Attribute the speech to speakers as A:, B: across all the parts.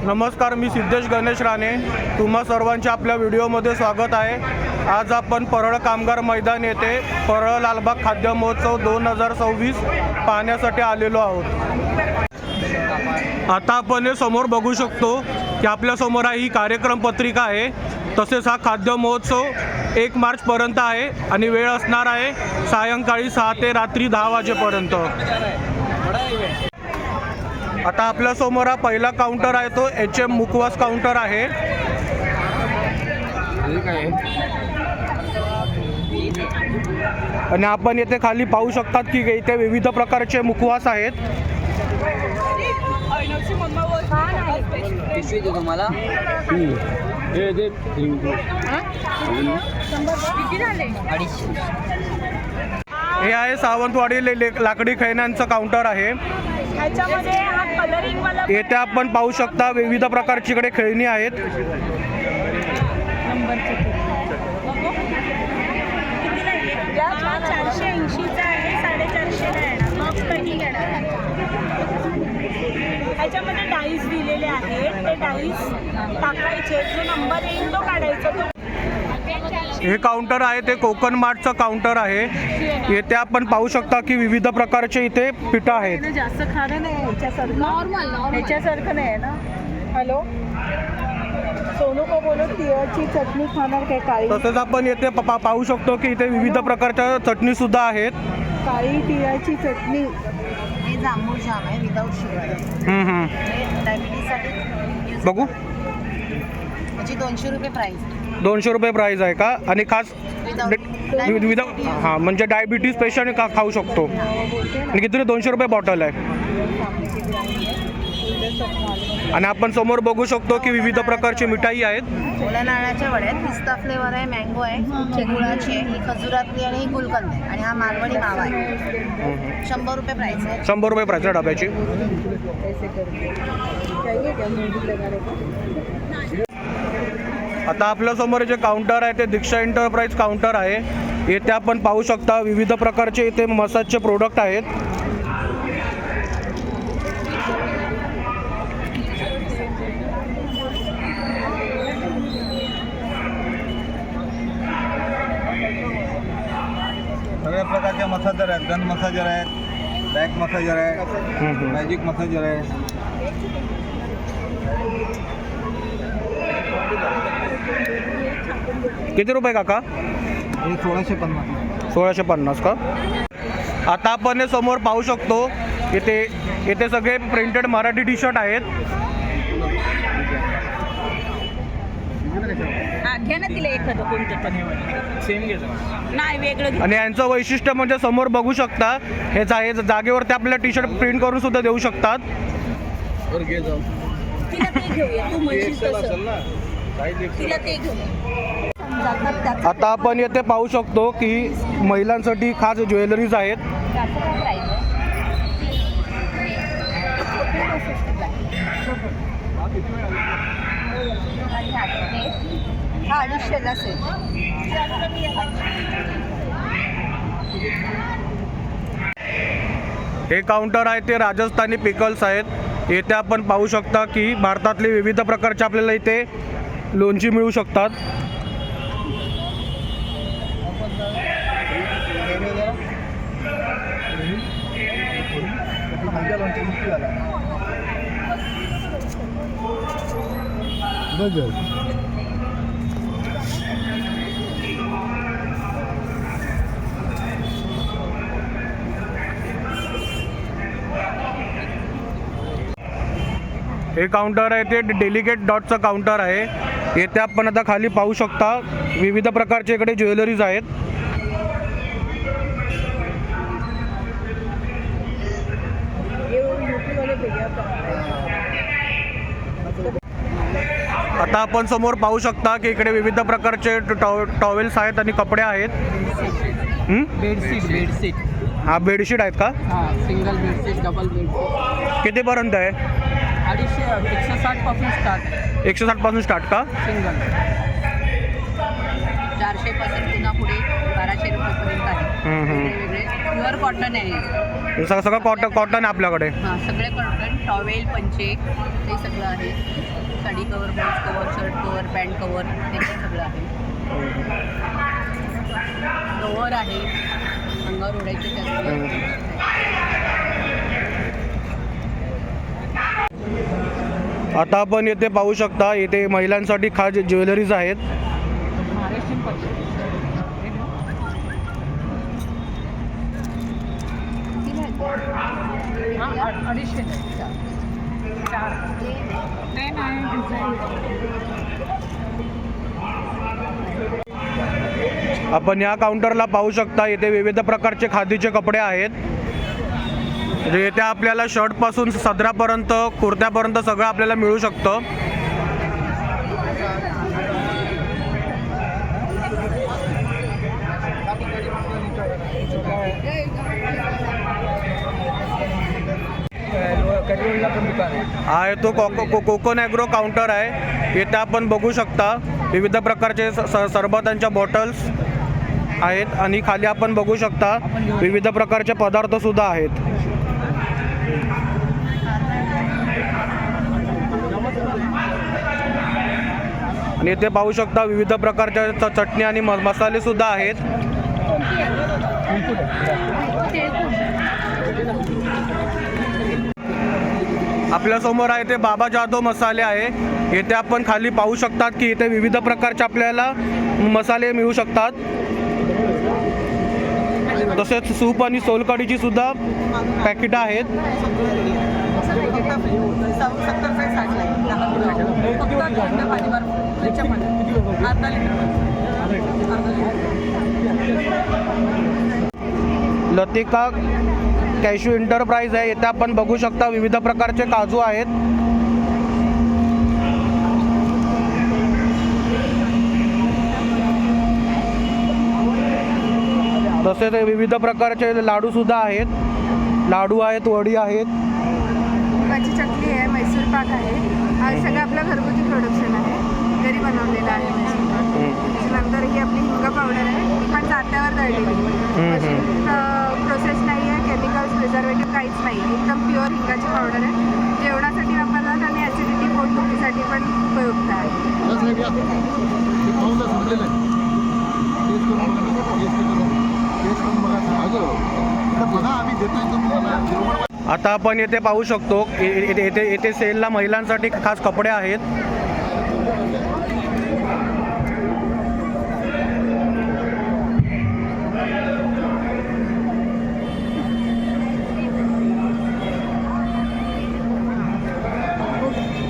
A: नमस्कार, मी सिद्धेश गणेश राणे. तुम्हा सर्वांचे आपल्या व्हिडिओमध्ये स्वागत आहे. आज आपण परळ कामगार मैदान येथे परळ लालबाग खाद्य महोत्सव 2026 पाहण्यासाठी आलेलो आहोत. आता आपण हे समोर बघू शकतो की आपल्यासमोर ही कार्यक्रम पत्रिका आहे. तसेच हा खाद्य महोत्सव 1 मार्चपर्यंत आहे आणि वेळ असणार आहे सायंकाळी 6 ते रात्री 10 वाजेपर्यंत. आता आपल्यासमोर हा पहिला काउंटर आहे, तो HM मुखवास काउंटर आहे. आणि आपण येथे खाली पाहू शकतात की इथे विविध प्रकारचे मुखवास आहेत. हे आहे सावंतवाडी लाकडी खेळण्यांचं काउंटर आहे. येथे आपण पाहू शकता विविध प्रकारची इकडे खेळणी आहेत.
B: ह्याच्यामध्ये डाईस दिलेले आहेत, ते डाईस टाकायचे, जो नंबर येईल तो काढायचा.
A: हे काउंटर आहे ते कोकण मार्टचं काउंटर आहे. येथे आपण पाहू शकता की विविध प्रकारचे इथे पिठं आहेत.
B: जास्त खाणं नाही ह्याच्यासारखं, नॉर्मल ह्याच्यासारखं नाही आहे ना. हॅलो, सोनू को बोलो तिळाची चटणी खाणार काय काळी?
A: तसंच आपण येथे पाहू शकतो की इथे विविध प्रकारच्या चटणी सुद्धा आहेत.
B: काळी तिळाची चटणी. हे जांभूळ जाम आहे विदाऊट शुगर. डायबिटीजसाठी
A: बघू.
B: म्हणजे 200 रुपये प्राईस.
A: 200 रुपये प्राईस आहे का? आणि खास विदाऊट, हां, म्हणजे डायबिटीज पेशंट खाऊ शकतो. आणि किती? 200 रुपये बॉटल आहे. आणि आपण समोर बघू शकतो की विविध प्रकारची मिठाई आहेत.
B: ओल्या नारळाच्या वड्या आहेत, पिस्ता फ्लेवर आहे, मँगो आहे, गुळाची आहे, ही खजुरातली आणि ही गुलकंद आहे. आणि हा मालवणी मावा आहे. 100 रुपये प्राईस आहे.
A: 100 रुपये प्राईस आहे डब्याची. आता आपल्यासमोर जे काउंटर आहे ते दीक्षा एंटरप्राइज काउंटर आहे. येथे आपण पाहू शकता विविध प्रकारचे इथे मसाजचे प्रोडक्ट आहेत.
C: सगळ्या प्रकारचे मसाजर आहेत. गन मसाजर आहेत, बॅक मसाजर आहे, मॅजिक मसाजर आहे.
A: किती रुपये काका?
C: 1650.
A: 1650 का? आता आपण हे समोर पाहू शकतो इथे सगळे प्रिंटेड मराठी टी शर्ट आहेत. आणि यांचं वैशिष्ट्य म्हणजे समोर बघू शकता, हे जागेवरती आपल्याला टी शर्ट प्रिंट करून सुद्धा देऊ शकतात. आता आपण येथे पाहू शकतो की महिलांसाठी खास ज्वेलरीज आहेत. हे काउंटर आहे ते राजस्थानी पिकल्स आहेत. येथे आपण पाहू शकता की भारतातले विविध प्रकारचे आपल्याला इथे लोणची मिळू शकतात. हे काउंटर आहे ते डेलिगेट डॉटचं काउंटर आहे. येथे आपण आता खाली पाहू शकता विविध प्रकारचे इकडे ज्वेलरीज आहेत. आता आपण समोर पाहू शकता की इकडे विविध प्रकारचे टॉवेल्स आहेत आणि कपडे आहेत.
C: बेडशीट.
A: हा, बेडशीट आहेत का?
C: Single bedsheet, double bedsheet.
A: कितीपर्यंत आहे?
C: 160 पासून स्टार्ट.
A: 160 पासून स्टार्ट का?
C: सिंगल.
B: 400 पासून पुन्हा पुढे 1200 रुपयेपर्यंत आहे. वेगवेगळे प्युअर कॉटन आहे.
A: सगळं कॉटन आहे आपल्याकडे.
B: हां सगळे कॉटन, टॉवेल, पंचे हे सगळं आहे. Sari cover, blouse cover, shirt cover, pant cover ते पण सगळं आहे. लोअर आहे, अंगावर ओढायचे त्यात.
A: आता आपण येथे पाहू शकता, येथे महिलांसाठी खास ज्वेलरीज आहेत.
B: महाराष्ट्रीयन पद्धत. अडीचशे चार ते
A: आपण या काउंटरला पाहू शकता, येथे विविध प्रकारचे खादीचे कपडे आहेत. म्हणजे येथे आपल्याला शर्टपासून सदरापर्यंत, कुर्त्यापर्यंत सगळं आपल्याला मिळू शकतं. हा आहे तो कोकण ॲग्रो काउंटर आहे. येथे आपण बघू शकता विविध प्रकारचे सरबतांच्या बॉटल्स आहेत आणि खाली आपण बघू शकता विविध प्रकारचे पदार्थ सुद्धा आहेत. आणि येथे पाहू शकता विविध प्रकारच्या चटणी आणि मसाले सुद्धा आहेत. आपल्यासमोर आहे ते बाबा जाधव मसाले आहे. येथे आपण खाली पाहू शकतात की इथे विविध प्रकारचे आपल्याला मसाले मिळू शकतात. तसेच सूप आणि सोलकढीची सुद्धा पॅकेट आहेत. लतिका कॅशू एंटरप्राइज आहे. येथे आपण बघू शकता विविध प्रकारचे काजू आहेत. तसेच विविध प्रकारचे लाडू सुद्धा आहेत. लाडू आहेत, वडी आहेत,
D: मुगाची चकली आहे, मैसूर पाक आहे. हा सगळं आपलं घरगुती प्रोडक्शन आहे, घरी बनवलेलं आहे मैसूर पाक. त्याच्यानंतर ही आपली हिंग पावडर आहे, ती पण जात्यावर दळलेली. प्रोसेस नाही आहे, केमिकल्स, प्रिझर्वेटिव्ह काहीच नाही आहे. एकदम प्युअर हिंगाची पावडर आहे. जेवणासाठी वापरतात आणि ॲसिडिटी, पोटदुखीसाठी पण उपयुक्त आहे.
A: आता आपण येथे पाहू शकतो येथे सेलला महिलांसाठी खास कपडे आहेत.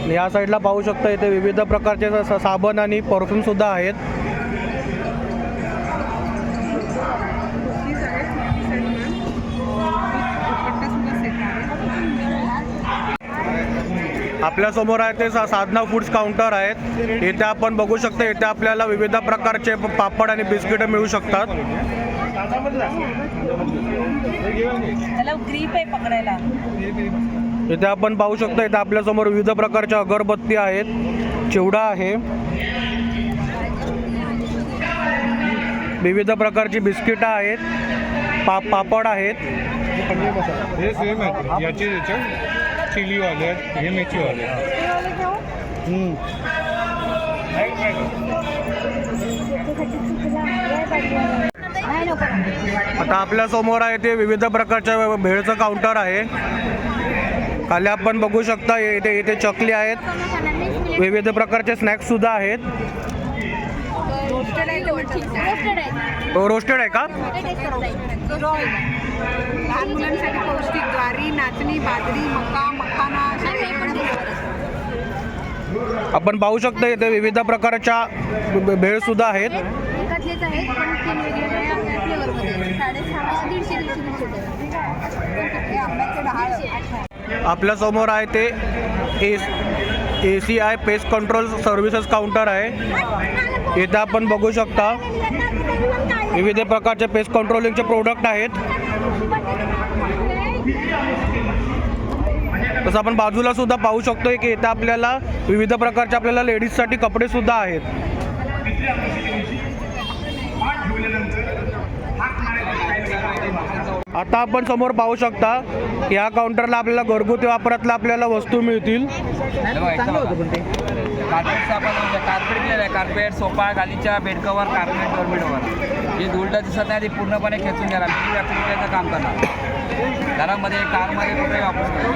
A: या साईडला पाहू शकता इथे विविध प्रकारचे साबण आणि परफ्यूम सुद्धा आहेत. आपल्यासमोर आहे ते साधना फूड्स काउंटर आहेत. इथे आपण बघू शकता इथे आपल्याला विविध प्रकारचे पापड आणि बिस्किट मिळू शकतात.
B: ग्रीप आहे पकडायला.
A: इथे आपण पाहू शकता इथे आपल्यासमोर विविध प्रकारच्या अगरबत्ती आहेत, चिवडा आहे, विविध प्रकारची बिस्किट आहेत, पापड आहेत.
C: हे सेम आहे, याचे चिली वाले आहेत, हे मेथी वाले
A: आता आपल्यासमोर आहे ते विविध प्रकारच्या भेळचं काउंटर आहे. खाली आपण बघू शकता इथे चकली आहेत, विविध प्रकारचे स्नॅक्स सुद्धा आहेत. रोस्टेड आहे का?
D: लहान मुलांसाठी पौष्टिक ज्वारी, नाचणी, बाजरी, मका, मखाना.
A: आपण पाहू शकता इथे विविध प्रकारच्या भेळ सुद्धा आहेत. आपल्या समोर आहे ते ACI pest control services counter आहे. इथे आपण बघू शकता विविध प्रकारचे पेस्ट कंट्रोलिंगचे प्रोडक्ट आहेत. तसं आपण बाजूला सुद्धा पाहू शकतो की इथे आपल्याला विविध प्रकारचे आपल्याला लेडीजसाठी कपडे सुद्धा आहेत. आता आपण समोर पाहू शकता या काउंटरला आपल्याला घरगुती वापरातल्या आपल्याला वस्तू मिळतील.
E: कार्पेटचा आपण कार्पेट केलेलं आहे. कार्पेट, सोफा, गालीच्या, बेड कवर, कार्पेट, डोरमेटवर जे उलटं दिसत नाही ते पूर्णपणे खेचून घ्यायला मिनी व्हॅक्यूम क्लिनरचं काम करणार. घरामध्ये कारमध्ये कुठे वापरू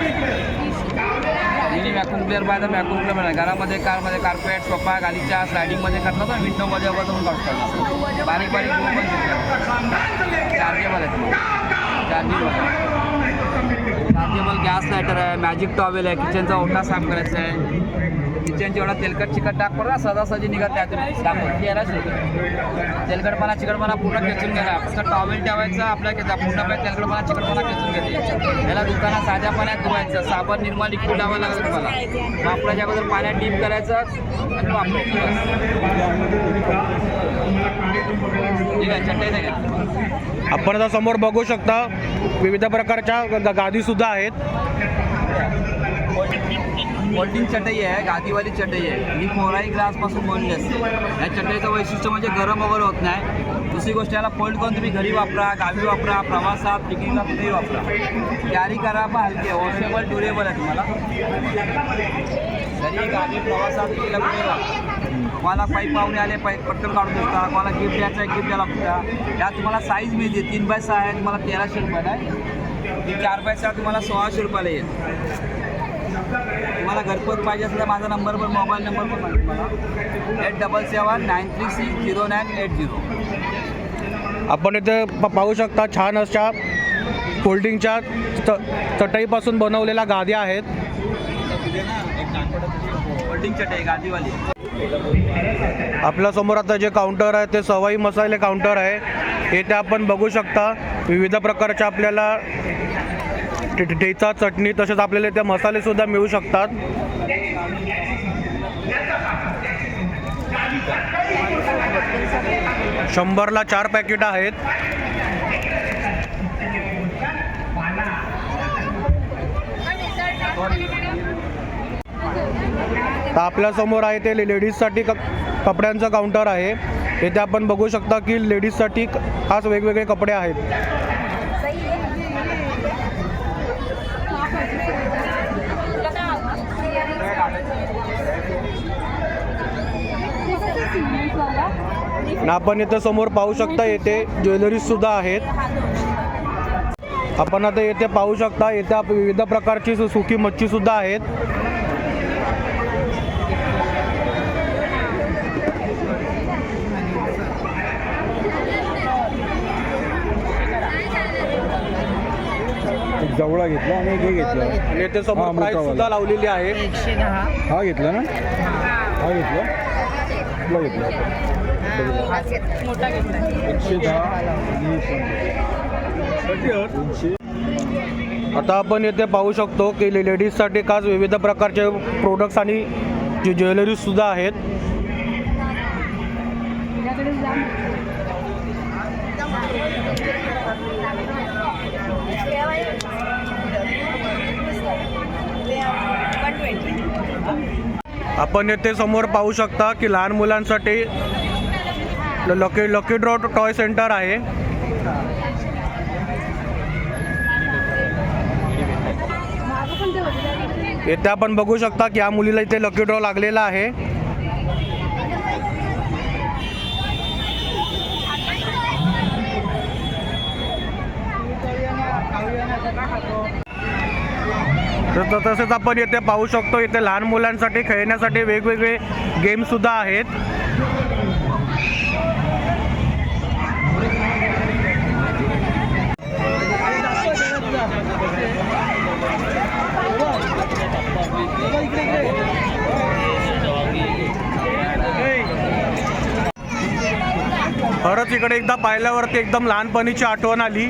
E: मिनी व्हॅक्यूम क्लिअर पाहिजे तर व्हॅक्यूम क्लिअर नाही. घरामध्ये कारमध्ये कार्पेट, सोफा, गालीच्या, स्लायडिंगमध्ये करतात ना, विंडोमध्ये वगैरे काढतात. बारीक बारीक चार्जेबल आहेत. चार्जेबल गॅस लायटर आहे. मॅजिक टॉवेल आहे. किचनचा ओटा साफ करायचा आहे. किचनची एवढा तेलकट चिकट टाक करा सहजासहजी निघत त्यातून टाकून घ्यायला शिकतो. तेलकटपणा चिकटपणा पूर्ण खेचून घ्यायला. फक्त टॉवेल ठेवायचा आपल्या घेता पूर्णपणे तेलकटपणा चिकटपणा खेचून घेते. त्याला दुकानात साध्या पाण्यात धुवायचं. साबण निर्मा लिक्विड लावायला लागतं तुम्हाला. वापराच्या अगोदर पाण्यात डीप करायचं आणि वापरायचं. ठीक आहे चटई नाही.
A: आपण आता समोर बघू शकता विविध प्रकारच्या गादी सुद्धा आहेत.
E: फोल्डिंग चटई आहे. गादीवाली चटई आहे. ही कोराई ग्लासपासून बनली असते. या चटईचं वैशिष्ट्य म्हणजे गरम वगैरे होत नाही. दुसरी गोष्ट याला फोल्ड करून तुम्ही घरी वापरा, गावी वापरा, प्रवासात पिकनिकला कुठेही वापरा. कॅरी करा पण हलके वॉशेबल ड्युरेबल आहे तुम्हाला. घरी गावी प्रवासात पिकनिकला कुठेही वापरा. तुम्हाला पाईप पाहुणे आले पटकन काढून देता. तुम्हाला गिफ्ट द्यायचं आहे गिफ्ट द्यायला लागतं. यात तुम्हाला साईज मिळते. 3x6 आहे तुम्हाला 1300 रुपयाला आहे. ती 4x6 तुम्हाला 1600 रुपयाला येईल. तुम्हाला घरपोच पाहिजे असेल तर माझा नंबर पण मोबाईल नंबर पण माहिती मला 8779360980.
A: आपण इथे पाहू शकता छान अशा फोल्डिंगच्या चटईपासून बनवलेल्या गाद्या आहेत.
E: फोल्डिंग चटई गादीवाली.
A: आपल्या समोर आता जे काउंटर आहे ते सवाई मसाले काउंटर आहे. इथे आपण बघू शकता विविध प्रकारच्या आपल्याला ठेचा, चटणी तसेच आपल्याला इथे मसाले सुद्धा मिळू शकतात. शंभरला 4 पॅकेट आहेत. तर आपल्या समोर आहे ते लेडीजसाठी कपड्यांचं काउंटर आहे. इथे आपण बघू शकता की लेडीजसाठी खास वेगवेगळे कपडे आहेत. आपण इथे समोर पाहू शकता येथे ज्वेलरीज सुद्धा आहेत. आपण आता येथे पाहू शकता येथे विविध प्रकारची सुकी मच्छी सुद्धा आहेत.
C: जवळा घेतला आणि हे घेतलं
A: आणि येथे समोर प्राइस सुद्धा लावलेली आहे.
B: 110.
C: हा घेतला ना. हा घेतला कुठला घेतला
B: मोठा घेतला
C: 110.
A: आता आपण येथे पाहू शकतो की लेडीजसाठी खास विविध प्रकारचे प्रोडक्ट्स आणि ज्वेलरीज सुद्धा आहेत. आपण येथे समोर पाहू शकता की लहान मुलांसाठी लकी ड्रॉ टॉय सेंटर आहे. इथे आपण बघू शकता की या मुलीला इथे लकी ड्रॉ लागलेला आहे. तसेच आपण येथे पाहू शकतो इथे लहान मुलांसाठी खेळण्यासाठी वेगवेगळे गेम सुद्धा आहेत. खरंच इकडे एकदा पाहिल्यावरती एकदम लहानपणीची आठवण आली.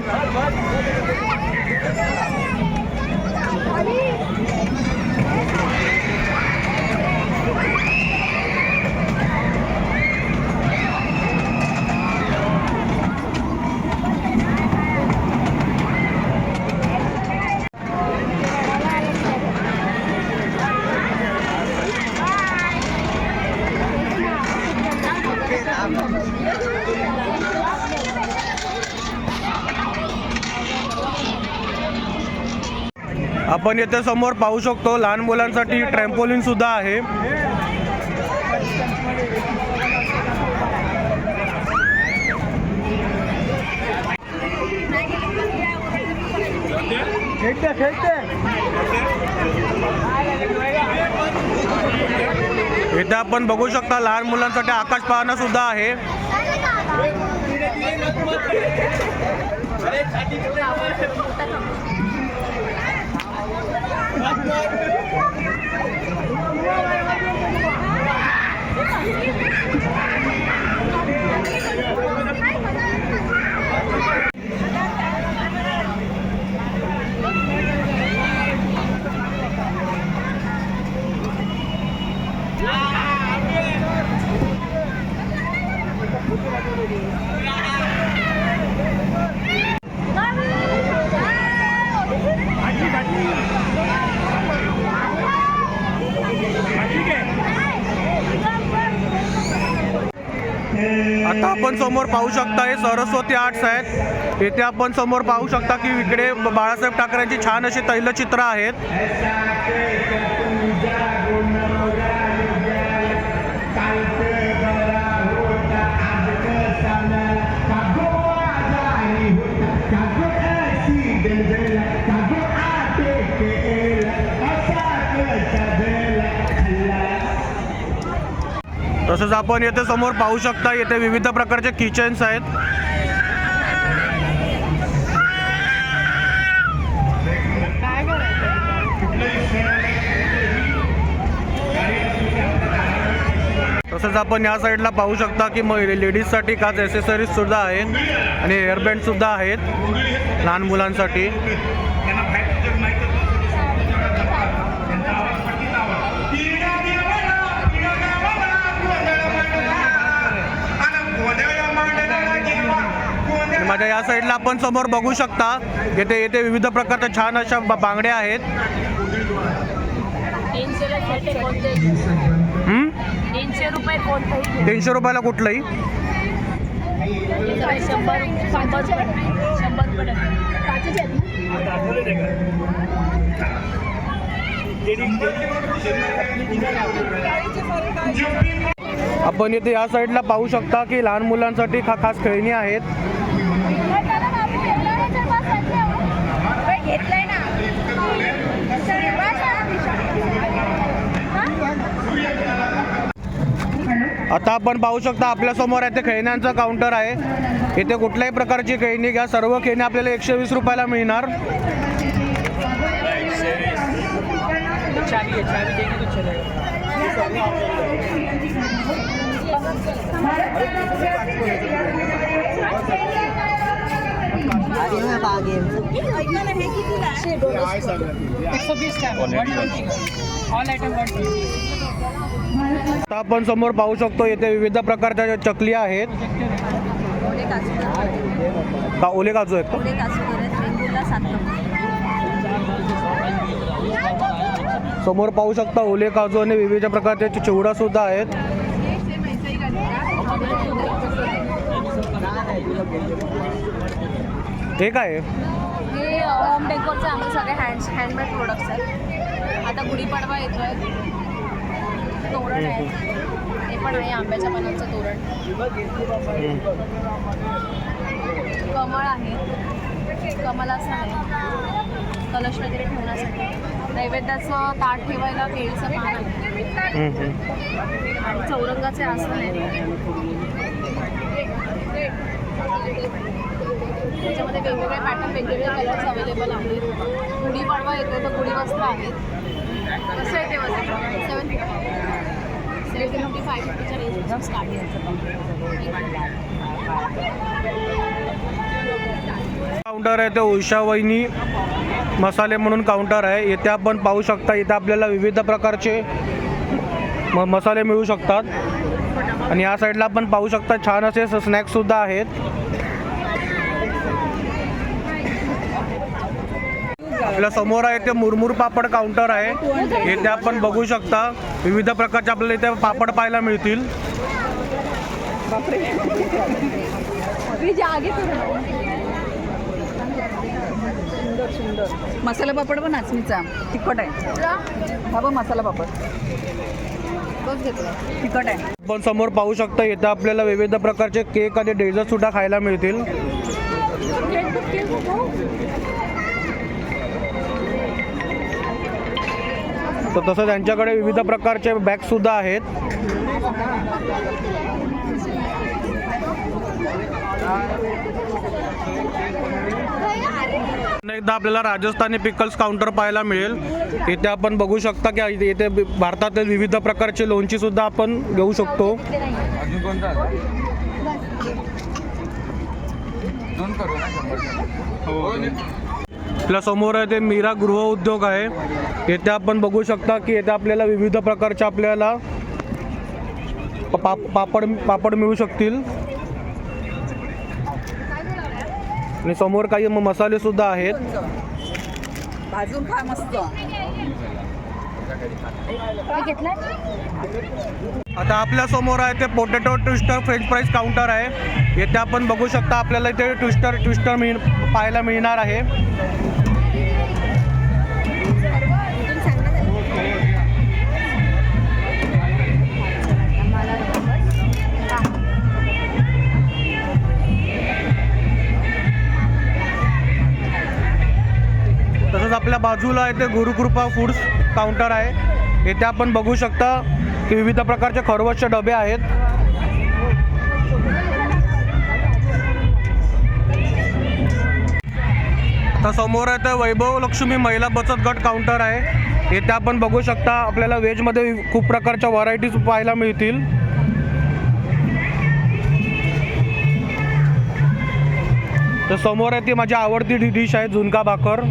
A: आपण येथे समोर पाहू शकतो लहान मुलांसाठी ट्रॅम्पोलिन सुद्धा आहे. इथे आपण बघू शकता लहान मुलांसाठी आकाश पाळणा सुद्धा आहे. आता आपण समोर पाहू शकता हे सरस्वती आर्ट्स आहेत. येथे आपण समोर पाहू शकता की इकडे बाळासाहेब ठाकरेंची छान अशी तैलचित्र आहेत. तसंच आपण येथे समोर पाहू शकता येथे विविध प्रकारचे किचन्स आहेत. तसंच आपण या साईडला पाहू शकता की लेडीजसाठी खास ॲसेसरीज सुद्धा आहेत आणि हेअरबँड सुद्धा आहेत लहान मुलांसाठी. माझ्या या साईडला आपण समोर बघू शकता येथे विविध प्रकारच्या छान अशा बांगड्या आहेत.
B: 300 रुपये कोणतंही
A: 300 रुपयाला कुठलंही.
B: 100 रुपये
A: आपण येथे या साईडला पाहू शकता की लहान मुलांसाठी खास खेळणी आहेत. आता आपण पाहू शकता आपल्या समोर येथे खेळण्यांचा काउंटर आहे. इथे कुठल्याही प्रकारची खेळणी घ्या, सर्व खेळणी आपल्याला 120 रुपयाला मिळणार. आता आपण समोर पाहू शकतो येथे विविध प्रकारच्या चकली आहेत. ओले काजू आहेत का? समोर पाहू शकता ओले काजू आणि विविध प्रकारचे चिवडा सुद्धा आहेत. हे काय
B: हे होम डेकोरचे आम्ही सगळे हँडमेड प्रोडक्ट्स आहेत. आता गुढीपाडवा येतोय, तोरण आहे, हे पण आहे आंब्याच्या पानांचं तोरण, कमळ आहे, कमलाचं आहे, कलश वगैरे ठेवण्यासाठी, नैवेद्याचं ताट ठेवायला केळीचं पान आहे आणि चौरंगाचे आसन आहे. त्याच्यामध्ये वेगवेगळे पॅटर्न वेगवेगळे कलर्स अवेलेबल आहेत. गुढीपाडवा येतो तर गुढी वस्त्र आहेत. कसं आहे ते वस्त्र 750 550च्या रेंजपासून स्टार्ट.
A: काउंटर आहे ते उषा वहिनी मसाले म्हणून काउंटर आहे. येथे आपण पाहू शकता इथे आपल्याला विविध प्रकारचे मसाले मिळू शकतात आणि या साईडला आपण पाहू शकता छान असे स्नॅक्स सुद्धा आहेत. आपल्या समोर आहे ते मुरमुर पापड काउंटर आहे. येथे आपण बघू शकता विविध प्रकारचे आपल्याला इथे पापड पाहायला मिळतील.
F: मसाला पापड पण नाचणीचा तिखट आहे. हा बघ मसाला पापड
B: बस घेतला.
F: तिखट आहे.
A: आपण समोर पाहू शकता इथं आपल्याला विविध प्रकारचे केक आणि डेझर्ट सुद्धा खायला मिळतील. तर तसं त्यांच्याकडे विविध प्रकारचे बॅग सुद्धा आहेत. एकदा आपल्याला राजस्थानी पिकल्स काउंटर पाहायला मिळेल. इथे आपण बघू शकता की इथे भारतातील विविध प्रकारचे लोणची सुद्धा आपण घेऊ शकतो.
C: अजून कोणता दोन करू ना 100.
A: आपल्या समोर आहे ते मीरा गृह उद्योग आहे. येथे आपण बघू शकता की येथे आपल्याला विविध प्रकारचे आपल्याला पापड मिळू शकतील. आणि समोर काही मसाले सुद्धा आहेत.
F: भाजून खा मस्त.
A: आता आपल्या समोर आहे ते potato twister French fries counter आहे. येथे आपण बघू शकता आपल्याला इथे ट्विस्टर पाहायला मिळणार आहे. तसंच आपल्या बाजूला आहे ते गुरुकृपा फूड्स काउंटर आहे. येथे आपण बघू शकता की विविध प्रकारचे खरवसचे डबे आहेत. आता समोर आहे ते वैभव लक्ष्मी महिला बचत गट काउंटर आहे. येथे आपण बघू शकता आपल्याला व्हेजमध्ये खूप प्रकारच्या व्हरायटीज पाहायला मिळतील. तर समोर आहे ती माझी आवडती डिश आहे झुणका भाकर.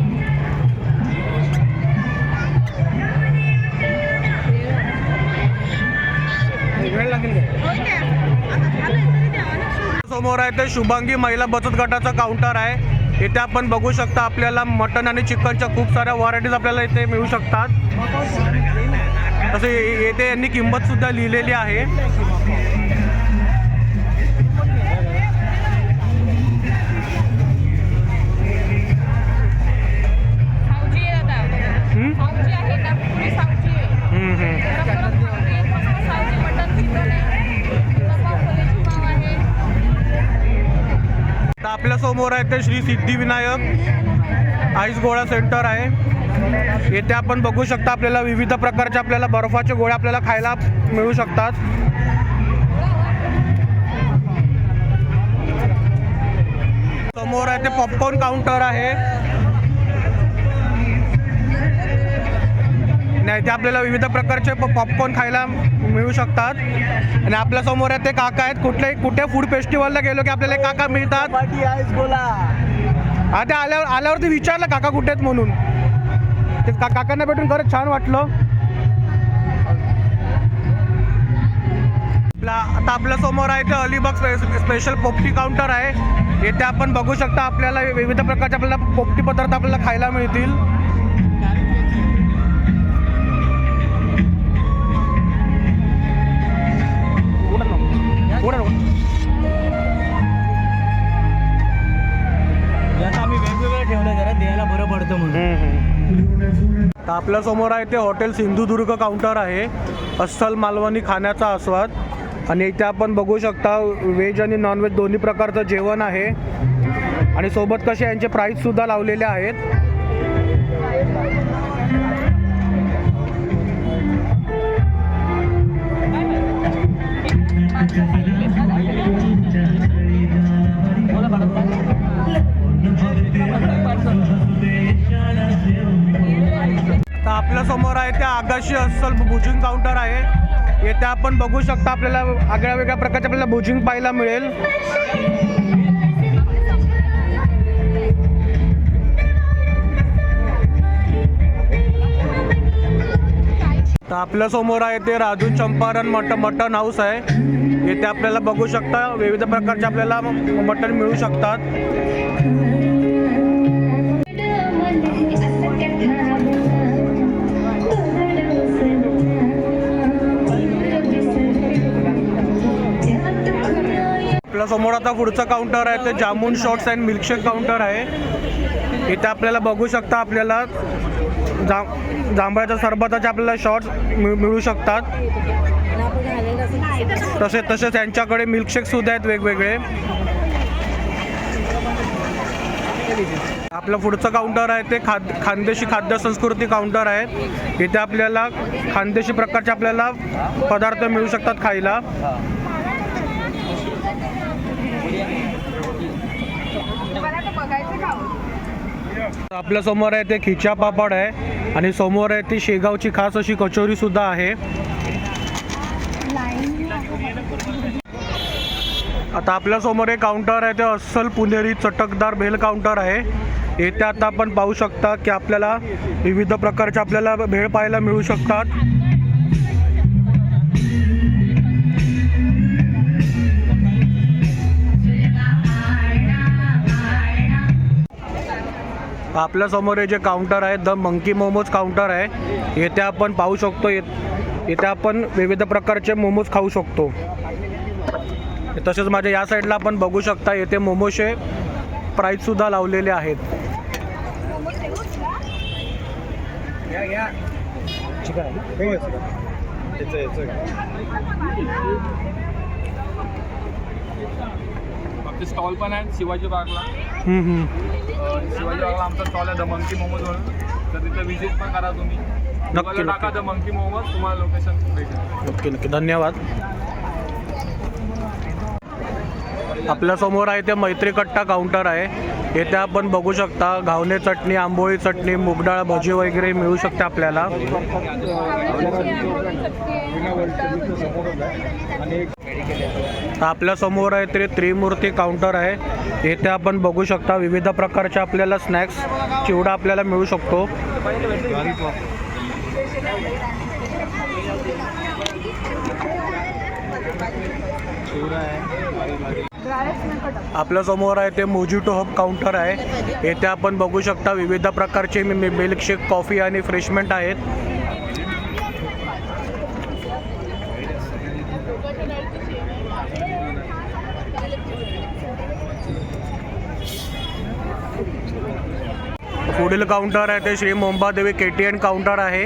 A: समोर आहे ते शुभांगी महिला बचत गटाचा काउंटर आहे. इथे आपण बघू शकता आपल्याला मटन आणि चिकनच्या खूप साऱ्या व्हरायटीज आपल्याला इथे मिळू शकतात. तसे येथे यांनी किंमत सुद्धा लिहिलेली आहे. आपल्या समोर आहे ते श्री सिद्धिविनायक आईस गोळा सेंटर आहे. येथे आपण बघू शकता आपल्याला विविध प्रकारचे आपल्याला बर्फाचे गोळे आपल्याला खायला मिळू शकतात. समोर आहे ते पॉपकॉर्न काउंटर आहे. इथे आपल्याला विविध प्रकारचे पॉपकॉर्न खायला मिळू शकतात. आणि आपल्या समोर आहे ते काका आहेत. कुठे फूड फेस्टिवलला गेलो की आपल्याला काका मिळतात. हा ते आल्यावरती विचारलं काका कुठे आहेत म्हणून. ते काकांना भेटून खरंच छान वाटलं. आता आपल्या समोर आहे ते अलिबाग स्पेशल पोपटी काउंटर आहे. येथे आपण बघू शकता आपल्याला विविध प्रकारचे आपल्याला पोपटी पदार्थ आपल्याला खायला मिळतील.
C: आम्ही वेगवेगळं ठेवलं जरा द्यायला बरं पडतं म्हणून.
A: आपल्या समोर आहे ते हॉटेल सिंधुदुर्ग काउंटर आहे. अस्सल मालवणी खाण्याचा आस्वाद. आणि इथे आपण बघू शकता व्हेज आणि नॉनव्हेज दोन्ही प्रकारचं जेवण आहे. आणि सोबत कसे यांचे प्राईस सुद्धा लावलेले आहेत. तर आपल्या समोर आहे ते आगाशी अस्सल भुजिंग काउंटर आहे. येथे आपण बघू शकता आपल्याला आगळ्या वेगळ्या प्रकारचे आपल्याला भुजिंग पाहायला मिळेल. तर आपल्या समोर आहे ते राजू चंपारण मटन हाऊस आहे. येथे आपल्याला बघू शकता विविध प्रकारचे आपल्याला मटन मिळू शकतात. आपल्या समोर आता पुढचं काउंटर आहे ते jamun shots and milkshake counter आहे. इथे आपल्याला बघू शकता आपल्याला जांभळाच्या सरबताचे आपल्याला शॉट्स मिळू शकतात. तसेच त्यांच्याकडे मिल्कशेक सुद्धा आहेत वेगवेगळे. आपलं पुढचं काउंटर आहे ते खानदेशी खाद्य संस्कृती काउंटर आहे. इथे आपल्याला खानदेशी प्रकारचे आपल्याला पदार्थ मिळू शकतात खायला. आपल्या समोर आहे ते खिचा पापड आहे आणि समोर आहे ती शेगावची खास अशी कचोरी सुद्धा आहे. आता आपल्या समोर एक काउंटर आहे ते अस्सल पुणेरी चटकदार भेल काउंटर आहे. येथे आता आपण पाहू शकता की आपल्याला विविध प्रकारचे आपल्याला भेळ पाहायला मिळू शकतात. आपल्या समोर हे जे काउंटर आहे द मंकी मोमोज काउंटर आहे. येथे आपण पाहू शकतो येथे आपण विविध प्रकारचे मोमोज खाऊ शकतो. तसेच माझ्या या साईडला आपण बघू शकता येथे मोमोचे प्राईस सुद्धा लावलेले आहेत.
G: आपले स्टॉल पण आहेत शिवाजी बागला. शिवाजी बागला आमचा स्टॉल आहे द मंकी मोमोज म्हणून, तर तिथे व्हिजिट पण करा तुम्ही.
A: नक्की
G: टाका द मंकी मोमोज, तुम्हाला लोकेशन भेटेल.
A: नक्की धन्यवाद. आपल्या समोर आहे ते मैत्री कट्टा काउंटर आहे. येथे आपण बघू शकता घावणे चटणी, आंबोळी चटणी, मुगडाळ भजी वगैरे मिळू शकते आपल्याला. आपल्या समोर आहे ते त्रिमूर्ती काउंटर आहे. येथे आपण बघू शकता विविध प्रकारचे आपल्याला स्नॅक्स चिवडा आपल्याला मिळू शकतो. आपल्या समोर आहे ते मोजिटो हब काउंटर आहे. येथे आपण बघू शकता विविध प्रकारचे मिल्कशेक, कॉफी आणि फ्रेशमेंट आहेत. पुढील काउंटर आहे ते श्री मुंबादेवी केटीएन काउंटर आहे.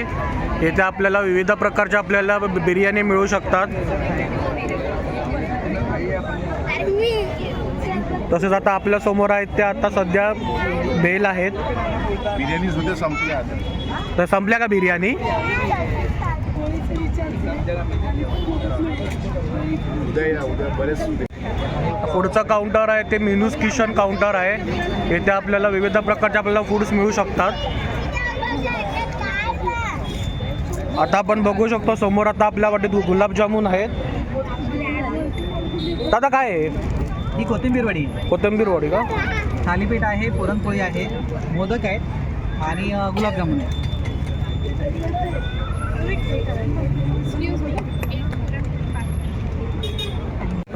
A: येथे आपल्याला विविध प्रकारच्या आपल्याला बिर्याणी मिळू शकतात. तसेच आता आपल्या समोर आहेत ते आता सध्या बेल आहेत.
C: बिर्याणी सुद्धा संपल्या आता.
A: तर संपल्या का बिर्याणी?
C: उद्या बरेच.
A: पुढचं काउंटर आहे ते मिनूस किचन काउंटर आहे. येथे आपल्याला विविध प्रकारचे आपल्याला फूड्स मिळू शकतात. आता आपण बघू शकतो समोर आता आपल्या वाटेत गुलाबजामुन आहेत. दादा काय आहे?
F: ही कोथिंबीर वडी,
A: कोथिंबीर वडी का?
F: थालीपीठ आहे, पुरणपोळी आहे, मोदक आहेत आणि गुलाबजामुन आहे.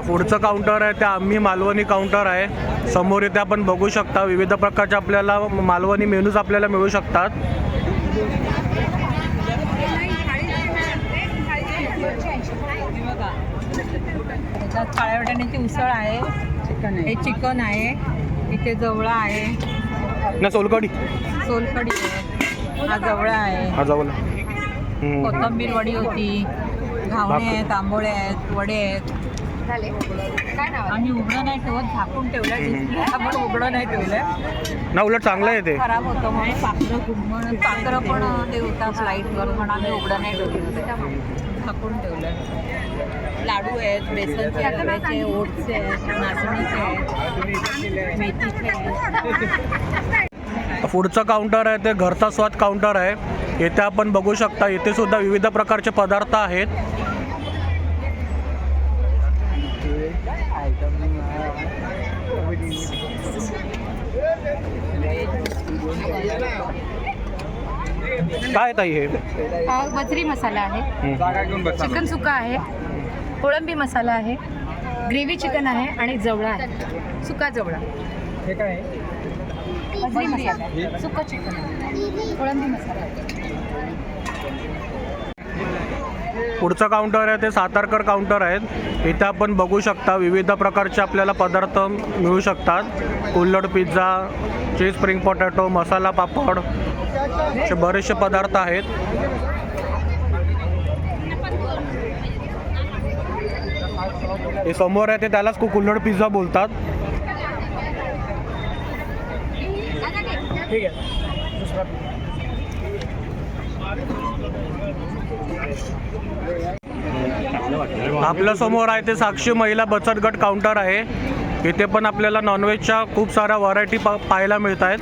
A: पुढचं काउंटर आहे ते आम्ही मालवणी काउंटर आहे. समोर इथे आपण बघू शकता विविध प्रकारचे आपल्याला मालवणी मेनूज आपल्याला मिळू शकतात.
H: त्याच्यात काळ्या वाटाण्याची उसळ आहे, हे चिकन आहे, इथे जवळा आहे
A: ना सोलकढी
H: आहे, हा जवळा आहे,
A: हा जवळ.
H: कोथिंबीर वडी होती, घावणे आहेत, आंबोळे आहेत, वडे आहेत. आम्ही उघडं नाही ठेवत, झाकून ठेवलं, आपण उघडं नाही ठेवलं
A: ना, उलट चांगलं आहे ते.
H: खराब होतं म्हणून पाखरं पण ते होतात लाईटवर म्हणून आम्ही उघडं नाही ठेवलं, झाकून ठेवलं. लाडू आहेत, बेसनचे, रव्याचे, ओटचे आहेत, नाचणीचे आहेत, मेथीचे आहेत.
A: पुढचं काउंटर आहे ते घरचा स्वाद काउंटर आहे. येथे आपण बघू शकता इथे सुद्धा विविध प्रकारचे पदार्थ आहेत. काय ताई हे?
B: बजरी मसाला आहे, चिकन सुका आहे, कोळंबी मसाला आहे, ग्रेव्ही चिकन आहे आणि जवळा आहे, सुका जवळा.
F: हे काय आहे?
B: बजरी मसाला आहे, सुका चिकन आहे, कोळंबी मसाला आहे.
A: पुढचं काउंटर आहे ते सातारकर काउंटर आहेत. इथे आपण बघू शकता विविध प्रकारचे आपल्याला पदार्थ मिळू शकतात. कुल्हड पिझ्झा, चीज स्प्रिंग पोटॅटो, मसाला पापड असे बरेचसे पदार्थ आहेत. हे समोर आहे ते त्यालाच कुल्हड पिझ्झा बोलतात. आपल्या समोर आहे ते साक्षी महिला बचत गट काउंटर आहे. इथे पण आपल्याला नॉनव्हेजच्या खूप साऱ्या व्हरायटी पाहायला मिळत आहेत.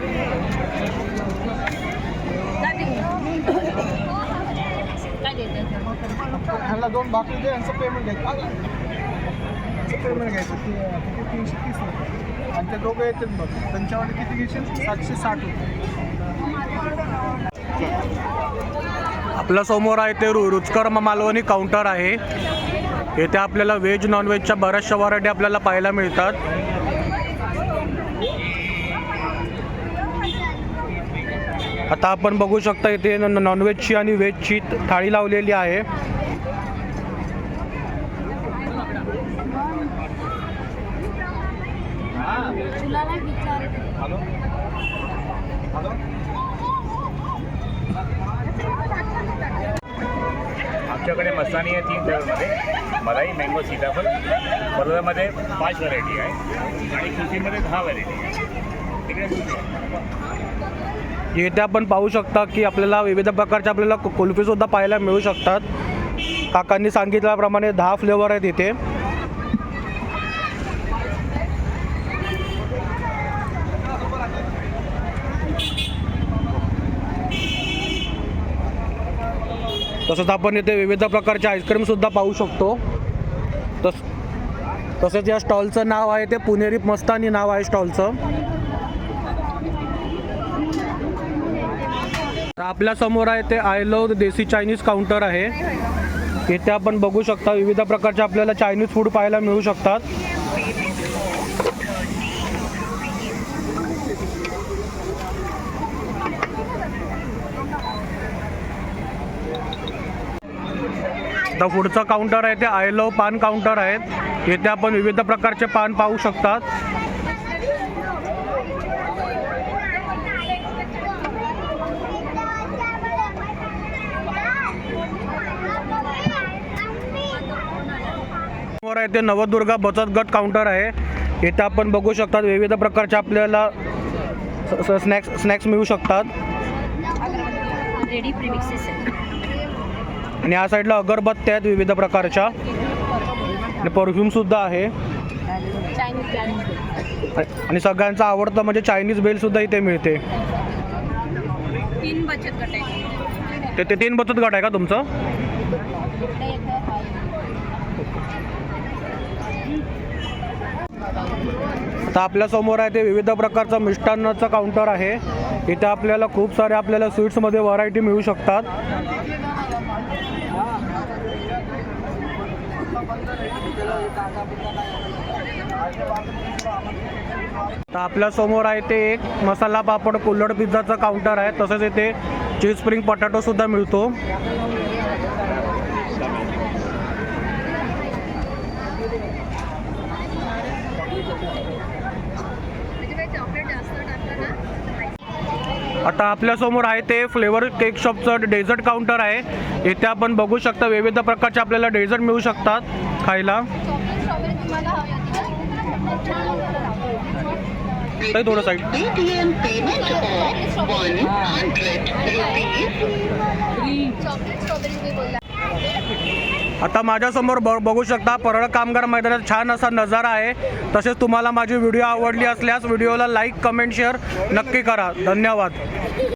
C: ह्याला 2 भाकरी दे, यांचं पेमेंट घ्यायचं. पेमेंट घ्यायचं 330 रुपये. आणि ते दोघं येतील बघ, त्यांच्यावर किती घेशील? 760 रुपये.
A: आपल्या समोर आहे ते रुचकर मालवणी काउंटर आहे. येथे आपल्याला व्हेज नॉनव्हेजच्या बऱ्याचशा व्हरायटी आपल्याला पाहायला मिळतात. आता आपण बघू शकता इथे नॉनव्हेजची आणि व्हेजची थाळी लावलेली आहे.
G: आमच्याकडे मस्तानी आहे 3 फ्लेवरमध्ये, मलाई, मँगो, सीताफळ. बरोबरमध्ये 5 व्हरायटी आहे आणि कुल्फीमध्ये 10 व्हरायटी आहे.
A: इथे आपण पाहू शकता की आपल्याला विविध प्रकारच्या आपल्याला कुल्फीसुद्धा पाहायला मिळू शकतात. काकांनी सांगितल्याप्रमाणे 10 फ्लेवर आहेत इथे. तसंच आपण इथे विविध प्रकारचे आईस्क्रीमसुद्धा पाहू शकतो. तसेच या स्टॉलचं नाव आहे ते पुणेरी मस्तानी नाव आहे स्टॉलचं. आपल्या समोर आहे ते I love desi Chinese counter आहे. इथे आपण बघू शकता विविध प्रकारचे आपल्याला चायनीज फूड पाहायला मिळू शकतात. आता पुढचं काउंटर आहे ते आय लव्ह पान काउंटर आहेत. इथे आपण विविध प्रकारचे पान पाहू शकतात. समोर आहे ते नवदुर्गा बचत गट काउंटर आहे. इथे आपण बघू शकतात विविध प्रकारचे आपल्याला स्नॅक्स मिळू शकतात.
B: रेडी प्रीमिक्सेस आहे.
A: आणि या साईडला अगरबत्त्या आहेत विविध प्रकारच्या आणि परफ्यूमसुद्धा आहे. आणि सगळ्यांचा आवडतं म्हणजे चायनीज बेलसुद्धा इथे मिळते.
B: 3 बचत गट आहे.
A: ते 3 बचत गट आहे का तुमचं? आता आपल्या समोर आहे ते विविध प्रकारचं मिष्टान्नाचं काउंटर आहे. इथे आपल्याला खूप सारे आपल्याला स्वीट्समध्ये व्हरायटी मिळू शकतात. तर आपल्या समोर आहे ते एक मसाला पापड कुल्हड पिझ्झाचं काउंटर आहे. तसेच इथे चीज स्प्रिंग पोटॅटो सुद्धा मिळतो. आता आपल्यासमोर आहे ते फ्लेवर केक शॉपचं डेझर्ट काउंटर आहे. इथे आपण बघू शकता विविध प्रकारचे आपल्याला डेझर्ट मिळू शकतात खायला. थोडं साईड. आता माझ्यासमोर बघू शकता परळ कामगार मैदानात छान असा नजारा आहे. तसेच तुम्हाला माझी व्हिडिओ आवडली असल्यास व्हिडिओला लाईक, कमेंट, शेअर नक्की करा. धन्यवाद.